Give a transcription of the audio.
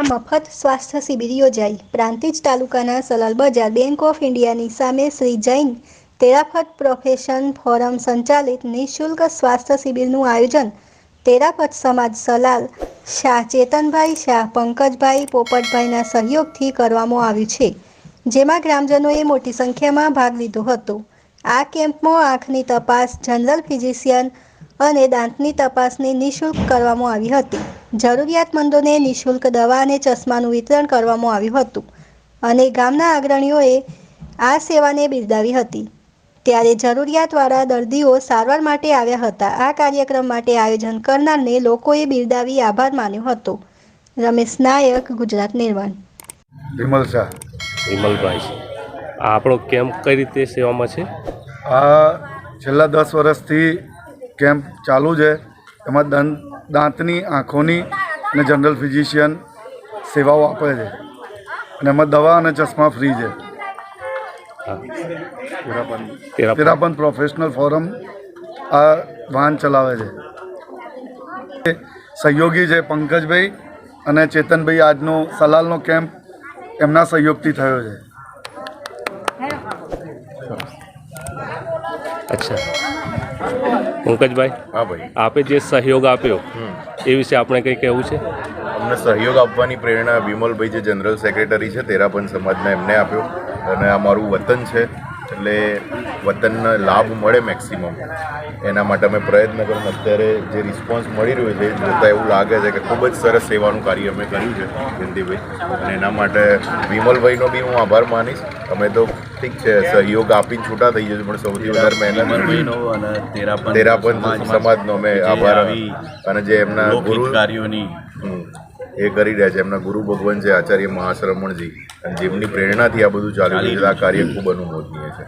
મફત સ્વાસ્થ્ય શિબિર યોજાઈ। પ્રાંતિજ તાલુકાના સલાલ બજાર બેંક ઓફ ઇન્ડિયાની સામે શ્રી જૈન તેરાપંથ પ્રોફેશન ફોરમ સંચાલિત નિઃશુલ્ક સ્વાસ્થ્ય શિબિરનું આયોજન તેરાપંથ સમાજ સલાલ શાહ ચેતનભાઈ શાહ પંકજભાઈ પોપટભાઈના સહયોગથી કરવામાં આવ્યું છે, જેમાં ગ્રામજનોએ મોટી સંખ્યામાં ભાગ લીધો હતો। આ કેમ્પમાં આંખની તપાસ, જનરલ ફિઝિશિયન અને દાંતની તપાસની નિઃશુલ્ક કરવામાં આવી હતી। જરૂરિયાતમંદોને નિઃશુલ્ક દવા અને ચશ્માનું વિતરણ કરવામાં આવ્યું હતું અને ગામના અગ્રણીઓએ આ સેવાને બિરદાવી હતી। ત્યારે જરૂરિયાતવાળા દર્દીઓ સારવાર માટે આવ્યા હતા। આ કાર્યક્રમ માટે આયોજન કરનારને લોકોએ બિરદાવી આભાર માન્યો હતો। રમેશ નાયક, ગુજરાત નિર્માણ। વિમલ શાહ। વિમલભાઈ, આપણો કેમ્પ કઈ રીતે સેવામાં છે? આ છેલ્લા 10 વર્ષથી કેમ્પ ચાલુ છે। એમાં દાંતની, આંખોની અને જનરલ ફિઝિશિયન સેવાઓ આપે છે અને એમાં દવા અને ચશ્મા ફ્રી છે। તેરાપંથ પ્રોફેશનલ ફોરમ આ વાહન ચલાવે છે। સહયોગી છે પંકજભાઈ અને ચેતનભાઈ। આજનો સલાલનો કેમ્પ એમના સહયોગથી થયો છે। અચ્છા પંકજભાઈ, હા ભાઈ, આપે જે સહયોગ આપ્યો એ વિશે આપણે કંઈ કહેવું છે? અમને સહયોગ આપવાની પ્રેરણા વિમલભાઈ જે જનરલ સેક્રેટરી છે તેરાપંથ સમાજના, એમને આપ્યો અને આ મારું વતન છે એટલે વતનનો લાભ મળે મેક્સિમમ એના માટે અમે પ્રયત્ન કર્યો। અત્યારે જે રિસ્પોન્સ મળી રહ્યો છે જોતાં એવું લાગે છે કે ખૂબ જ સરસ સેવાનું કાર્ય અમે કર્યું છે જયંતિભાઈ, અને એના માટે વિમલભાઈનો બી હું આભાર માનીશ। અમે તો ઠીક છે સહયોગ આપીને છૂટા થઈ જશે, પણ સૌથી વધારે મહેનત અને તેરાપંથ સમાજનો અમે આભાર અને જે એમના ગુરુ કાર્યોની એ કરી રહ્યા છે, એમના ગુરુ ભગવાન છે આચાર્ય મહાશ્રમણજી, અને જેમની પ્રેરણાથી આ બધું ચાલી રહ્યું છે। આ કાર્ય ખૂબ અનુમોદનીય છે।